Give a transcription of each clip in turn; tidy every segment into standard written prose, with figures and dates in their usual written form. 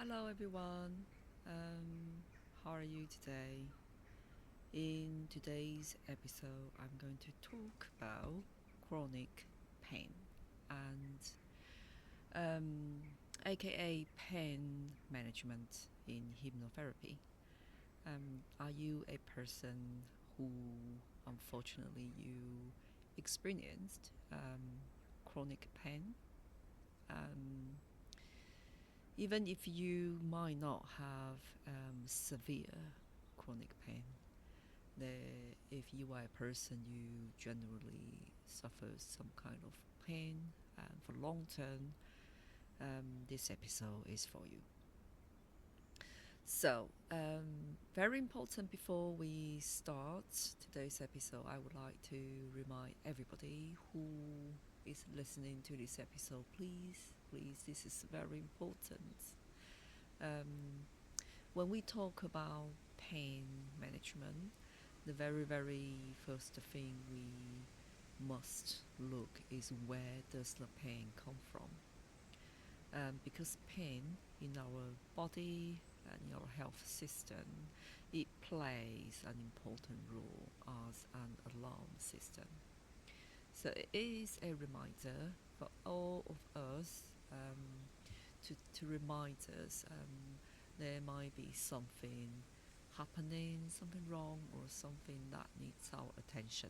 Hello everyone. How are you today? In today's episode, I'm going to talk about chronic pain and aka pain management in hypnotherapy. Are you a person who unfortunately you experienced chronic pain? Um, Even if you might not have severe chronic pain, if you are a person you generally suffer some kind of pain for long term, this episode is for you. So, very important before we start today's episode, I would like to remind everybody who is listening to this episode, please, this is very important. Um, when we talk about pain management, the very first thing we must look is where does the pain come from? Because pain in our body and in our health system, it plays an important role as an alarm system. So it is a reminder for all of us to remind us there might be something happening, something wrong, or something that needs our attention.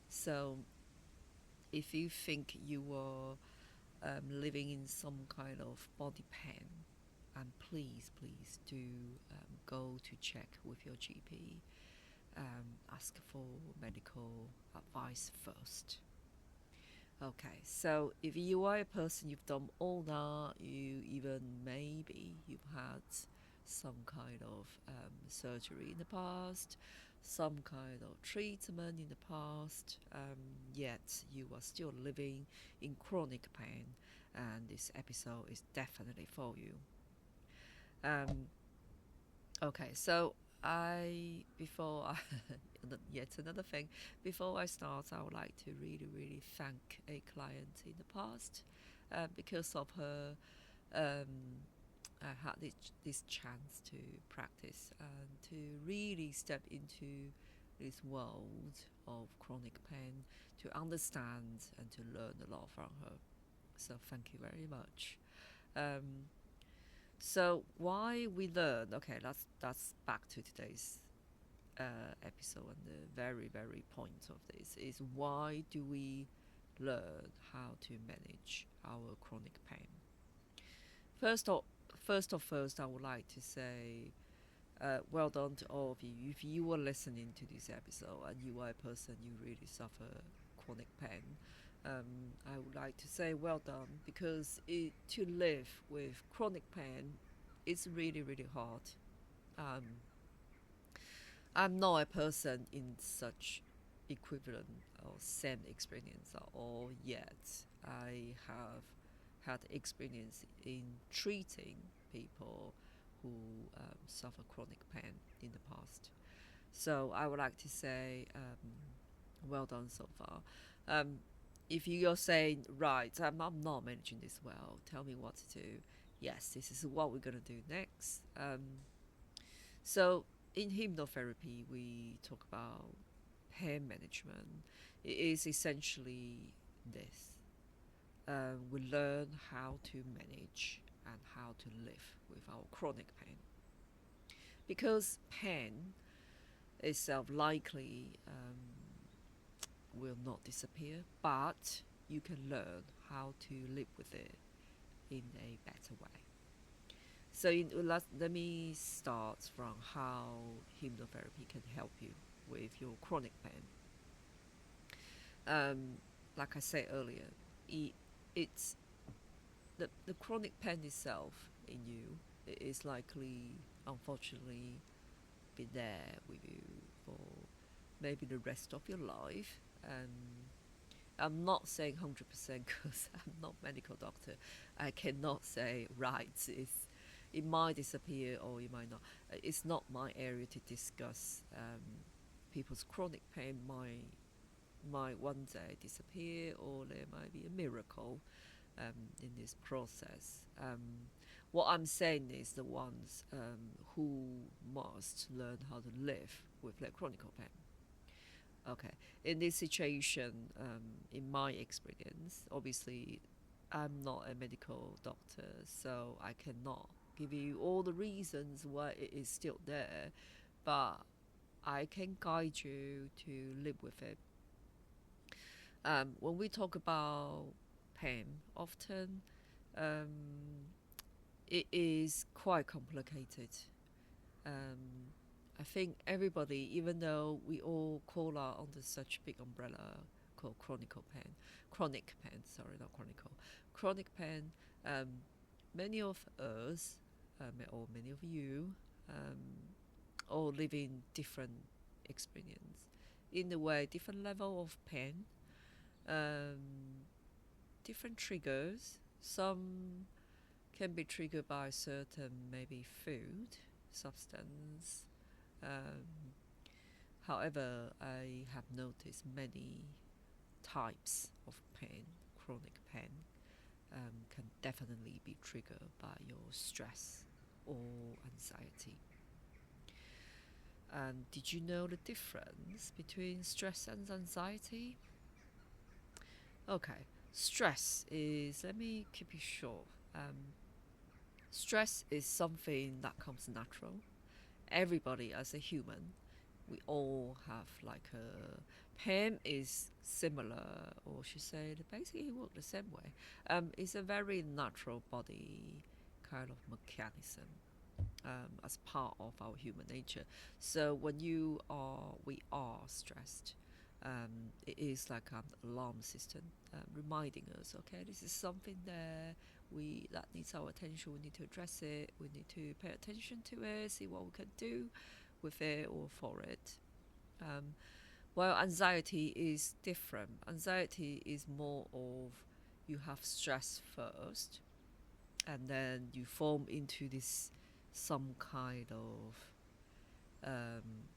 So if you think you are living in some kind of body pain, and please do go to check with your GP. Ask for medical advice first. Okay, so if you are a person you've done all that, you even maybe you've had some kind of surgery in the past, some kind of treatment in the past, yet you are still living in chronic pain, and this episode is definitely for you. Um, okay, so before I, yet another thing, before I start, I would like to really thank a client in the past because of her. I had this chance to practice and to really step into this world of chronic pain, to understand and to learn a lot from her. So thank you very much. Um, so why we learn? Okay, that's back to today's episode, and the very point of this is why do we learn how to manage our chronic pain? First of first, I would like to say well done to all of you. If you are listening to this episode and you are a person you really suffer chronic pain, I would like to say well done because to live with chronic pain is really hard. Um, I'm not a person in such equivalent or same experience at all yet. I have had experience in treating people who suffer chronic pain in the past. So I would like to say, well done so far. Um, if you're saying, right, I'm not managing this well, tell me what to do. Yes, this is what we're going to do next. So in hypnotherapy, we talk about pain management. It is essentially this. We learn how to manage and how to live with our chronic pain. Because pain itself likely will not disappear, but you can learn how to live with it in a better way. So let me start from how hypnotherapy can help you with your chronic pain. Um, like I said earlier, it's the chronic pain itself in you is likely, unfortunately, be there with you for maybe the rest of your life. And I'm not saying 100% because I'm not a medical doctor. I cannot say right. It might disappear or it might not. It's not my area to discuss. People's chronic pain might one day disappear, or there might be a miracle in this process. What I'm saying is the ones who must learn how to live with their chronic pain. Okay, in this situation, in my experience, obviously, I'm not a medical doctor, so I cannot give you all the reasons why it is still there, but I can guide you to live with it. When we talk about pain, often um, it is quite complicated. Um, I think everybody, even though we all call out under such big umbrella called chronic pain, sorry, not chronical, chronic pain, um, many of us, or many of you, um, all living different experience. In a way, different level of pain, um, different triggers. Some can be triggered by certain maybe food, substance. Um, However, I have noticed many types of pain, chronic pain, can definitely be triggered by your stress or anxiety. And did you know the difference between stress and anxiety? Okay, stress is, let me keep it short. Stress is something that comes natural. Everybody, as a human, we all have like a pain is similar, or should say, they basically work the same way. It's a very natural body kind of mechanism, as part of our human nature. So when we are stressed, it is like an alarm system reminding us, okay, this is something there. That needs our attention. We need to address it. We need to pay attention to it. See what we can do with it or for it. Um, while anxiety is different. Anxiety is more of you have stress first, and then you form into this some kind of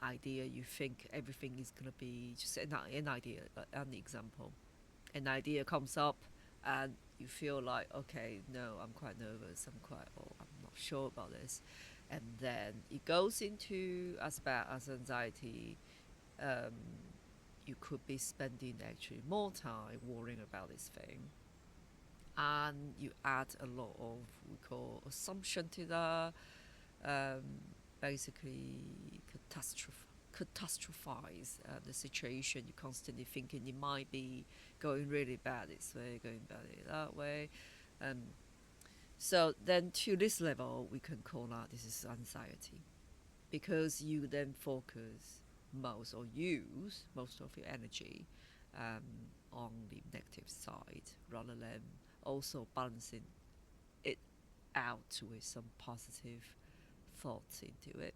idea. You think everything is gonna be just an idea, an example. An idea comes up, and you feel like, okay, no, I'm quite nervous. I'm not sure about this, and then it goes into as bad as anxiety. Um, you could be spending actually more time worrying about this thing, and you add a lot of we call assumption to that. um, Basically catastrophize the situation. You're constantly thinking it might be going really bad this way, going badly that way. um, so then to this level we can call that this is anxiety, because you then focus most or use most of your energy on the negative side, rather than also balancing it out with some positive thoughts into it.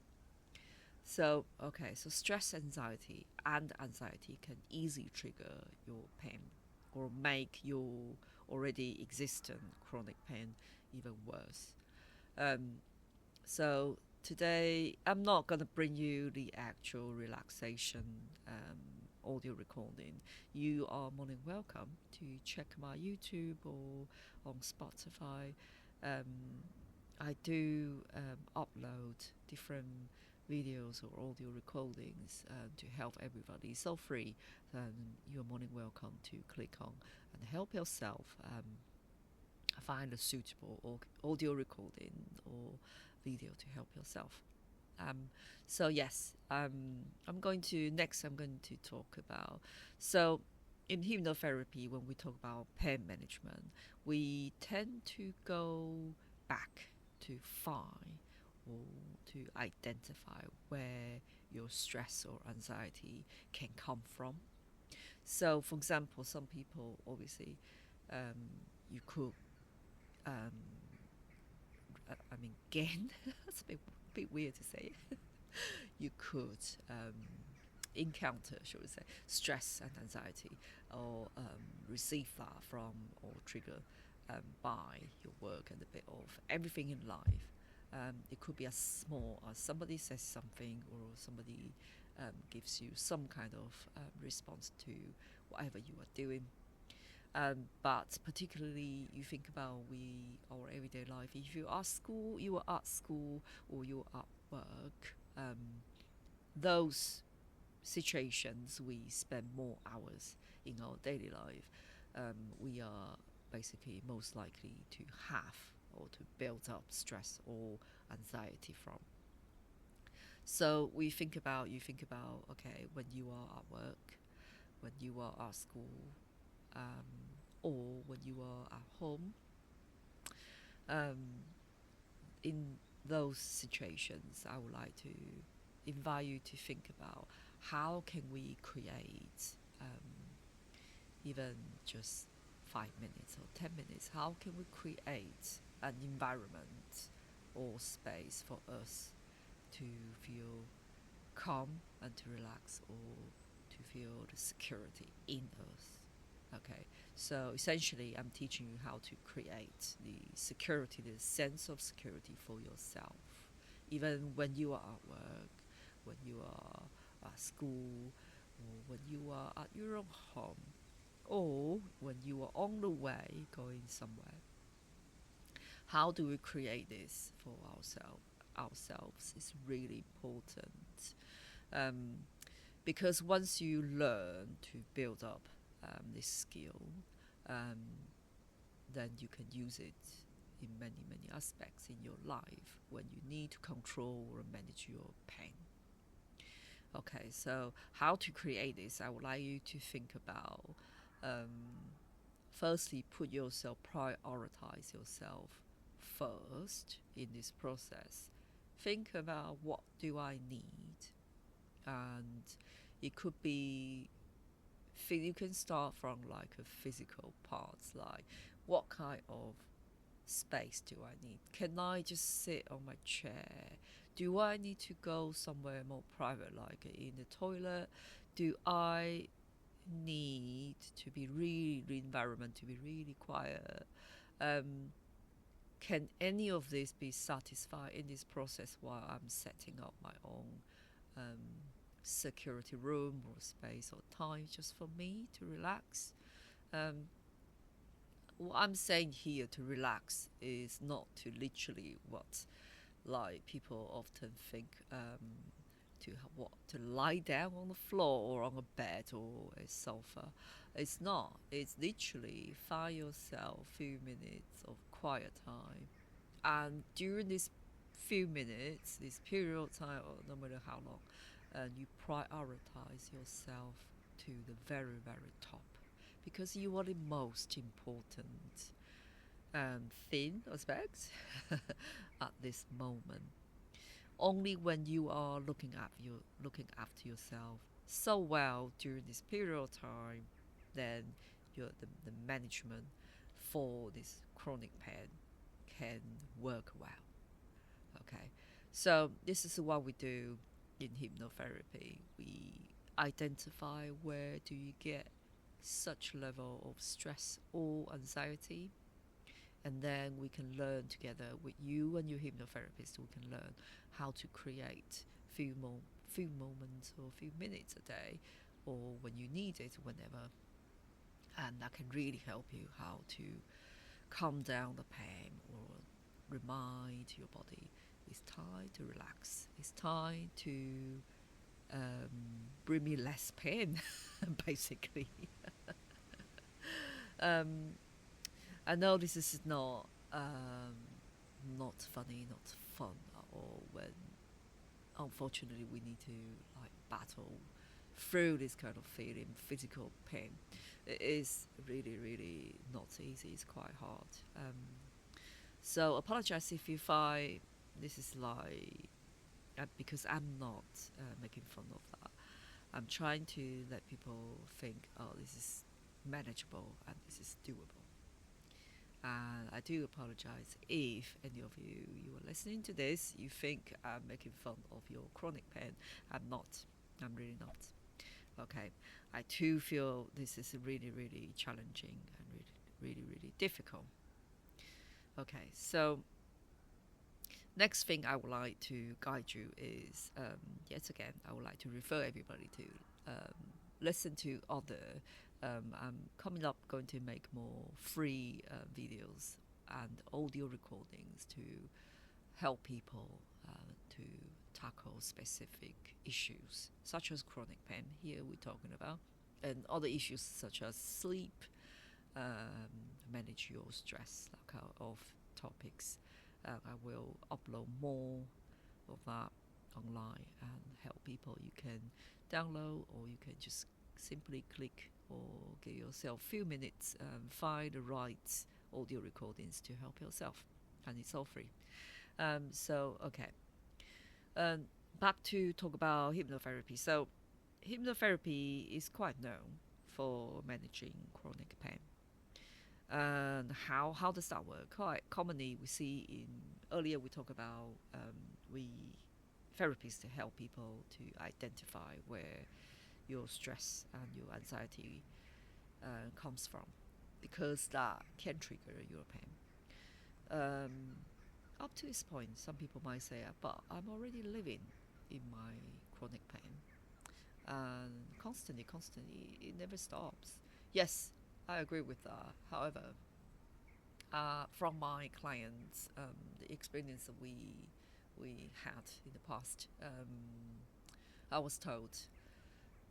So, okay, so stress, anxiety, and anxiety can easily trigger your pain or make your already existent chronic pain even worse. Um, so, today I'm not going to bring you the actual relaxation audio recording. You are more than welcome to check my YouTube or on Spotify. Um, I do upload different videos or audio recordings to help everybody. So free, you're more than welcome to click on and help yourself find a suitable audio recording or video to help yourself. Um, so yes, I'm going to talk about, so in hypnotherapy, when we talk about pain management, we tend to go back to find or to identify where your stress or anxiety can come from. So, for example, some people obviously, you could, um, I mean, gain. That's a bit weird to say. You could encounter, shall we say, stress and anxiety, or receive that from or trigger by your work and a bit of everything in life. It could be as small as somebody says something, or somebody gives you some kind of response to whatever you are doing. But particularly, you think about our everyday life. If you are at school or you are at work, those situations we spend more hours in our daily life. We are basically most likely to have or to build up stress or anxiety from. So you think about, okay, when you are at work, when you are at school, or when you are at home, um, in those situations, I would like to invite you to think about how can we create, even just 5 minutes or 10 minutes, how can we create an environment or space for us to feel calm and to relax, or to feel the security in us. Okay, so essentially, I'm teaching you how to create the security, the sense of security for yourself, even when you are at work, when you are at school, or when you are at your own home, or when you are on the way going somewhere. How do we create this for ourselves is really important, um, because once you learn to build up this skill, um, then you can use it in many aspects in your life when you need to control or manage your pain. Okay, so how to create this? I would like you to think about, firstly, prioritize yourself first in this process. Think about, what do I need? And it could be, you can start from like a physical parts, like what kind of space do I need? Can I just sit on my chair? Do I need to go somewhere more private, like in the toilet? Do I need to be really, the environment to be really quiet? Um, can any of this be satisfied in this process while I'm setting up my own security room or space or time just for me to relax? Um, what I'm saying here, to relax, is not to literally what like people often think, to lie down on the floor or on a bed or a sofa. It's not. It's literally find yourself few minutes of quiet time, and during this few minutes, this period of time, or no matter how long, and you prioritize yourself to the very top, because you are the most important thing aspect at this moment. Only when you are looking after yourself so well during this period of time, then the management for this chronic pain can work well. Okay, so this is what we do in hypnotherapy. We identify, where do you get such level of stress or anxiety, and then we can learn together with you and your hypnotherapist. We can learn how to create few moments or few minutes a day, or when you need it, whenever, and that can really help you how to calm down the pain, or remind your body it's time to relax. It's time to bring me less pain, basically. um, I know this is not funny, not fun at all, when unfortunately we need to like battle through this kind of feeling, physical pain. It is really not easy. It's quite hard. So apologize if you find this is like, because I'm not making fun of that. I'm trying to let people think, oh, this is manageable and this is doable. And I do apologize if any of you are listening to this, you think I'm making fun of your chronic pain. I'm not. I'm really not. Okay. I too feel this is really challenging and really difficult. Okay. So next thing I would like to guide you is, yet again, I would like to refer everybody to listen to other I'm coming up going to make more free videos and audio recordings to help people to tackle specific issues such as chronic pain. Here we're talking about, and other issues such as sleep, manage your stress, that kind of topics. I will upload more of that online and help people. You can download, or you can just simply click or give yourself a few minutes and find the right audio recordings to help yourself, and it's all free. Okay. Back to talk about hypnotherapy. So hypnotherapy is quite known for managing chronic pain. And how does that work? Quite commonly, we see in earlier we talk about we therapists to help people to identify where your stress and your anxiety comes from, because that can trigger your pain. Up to this point, some people might say, but I'm already living in my chronic pain, and constantly, it never stops. Yes, I agree with that. However, from my clients, the experience that we had in the past, I was told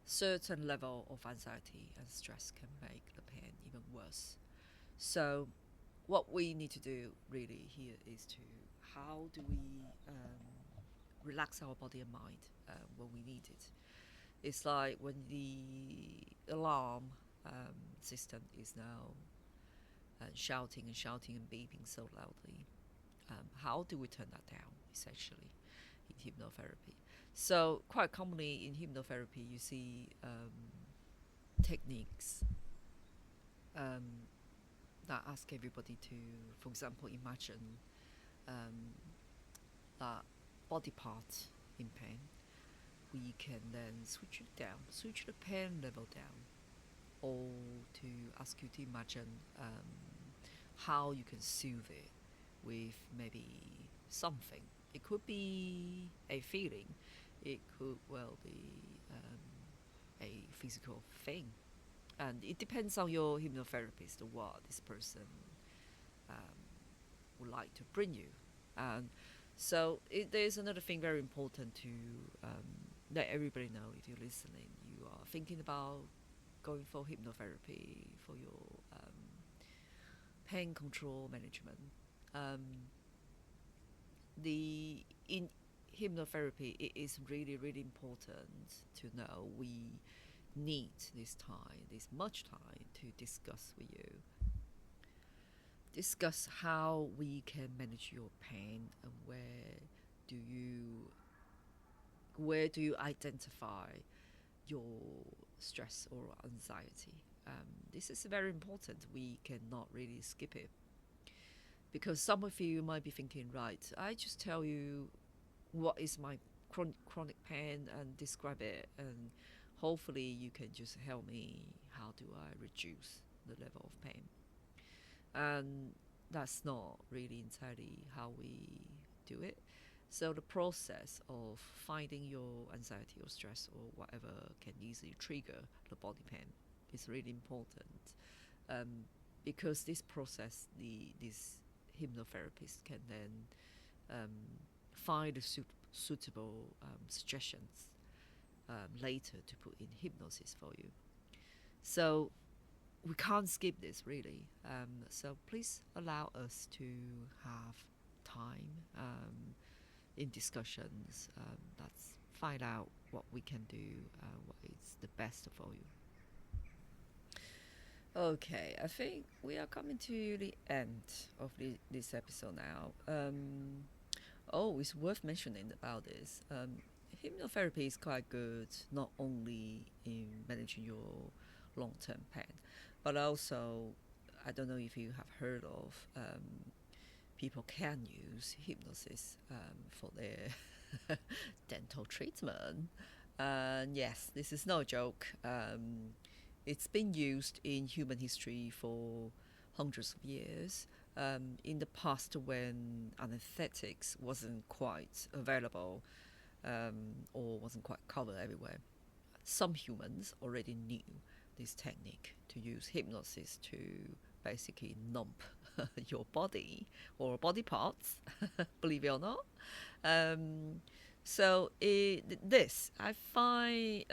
certain level of anxiety and stress can make the pain even worse. So what we need to do really here is to, how do we relax our body and mind when we need it. It's like when the alarm system is now shouting and beeping so loudly. How do we turn that down, essentially, in hypnotherapy? So quite commonly in hypnotherapy, you see techniques that ask everybody to, for example, imagine that body part in pain. We can then switch it down, switch the pain level down, or to ask you to imagine how you can soothe it with maybe something. It could be a feeling, it could well be a physical thing, and it depends on your hypnotherapist what this person would like to bring you. And so there's another thing very important to let everybody know. If you're listening, you are thinking about going for hypnotherapy for your pain control management. In hypnotherapy, it is really, really important to know we need this much time to discuss with you. Discuss how we can manage your pain, and where do you identify your stress or anxiety. This is very important. We cannot really skip it, because some of you might be thinking, right, I just tell you what is my chronic pain and describe it, and hopefully you can just help me how do I reduce the level of pain. And that's not really entirely how we do it. So the process of finding your anxiety or stress or whatever can easily trigger the body pain is really important, because this process, this hypnotherapist can then find the suitable suggestions later to put in hypnosis for you. So we can't skip this really. So please allow us to have time in discussions. Let's find out what we can do, what is the best for you. Okay, I think we are coming to the end of this episode now. It's worth mentioning about this. Hypnotherapy is quite good, not only in managing your long-term pain, but also, I don't know if you have heard of, people can use hypnosis for their dental treatment. And yes, this is no joke. It's been used in human history for hundreds of years. In the past, when anesthetics wasn't quite available or wasn't quite covered everywhere, some humans already knew this technique to use hypnosis to basically numb your body or body parts, believe it or not. Um, this, I find,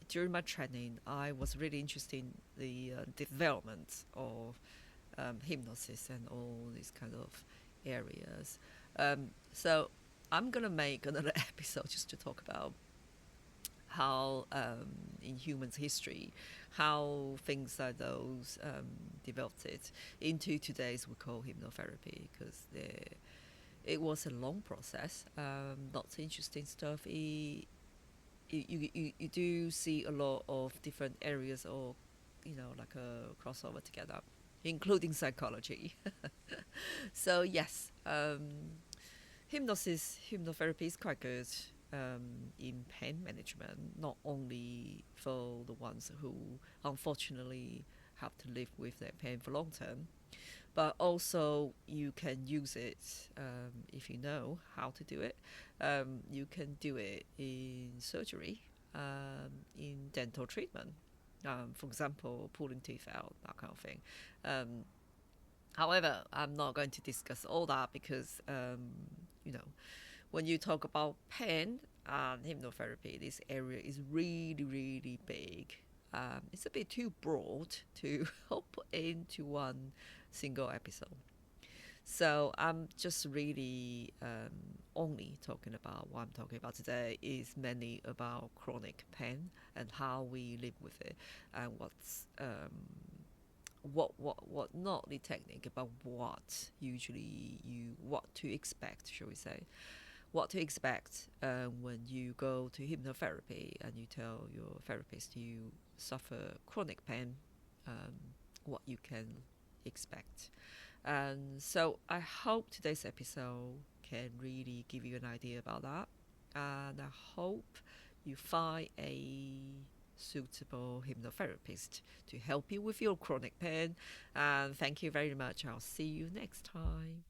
during my training, I was really interested in the development of hypnosis and all these kind of areas. So I'm gonna make another episode just to talk about how in humans history how things like those developed it into today's we call hypnotherapy, because it was a long process, lots of interesting stuff. You do see a lot of different areas, or like a crossover together, including psychology. So yes, hypnotherapy is quite good in pain management, not only for the ones who unfortunately have to live with their pain for long term, but also you can use it if you know how to do it. You can do it in surgery, in dental treatment, for example, pulling teeth out, that kind of thing. However, I'm not going to discuss all that because, when you talk about pain and hypnotherapy, this area is really, really big. It's a bit too broad to put into one single episode. So I'm just really only talking about what I'm talking about today is mainly about chronic pain and how we live with it, and what not the technique, but what usually what to expect, shall we say, what to expect when you go to hypnotherapy and you tell your therapist you suffer chronic pain, what you can expect. And so I hope today's episode can really give you an idea about that. And I hope you find a suitable hypnotherapist to help you with your chronic pain. And thank you very much. I'll see you next time.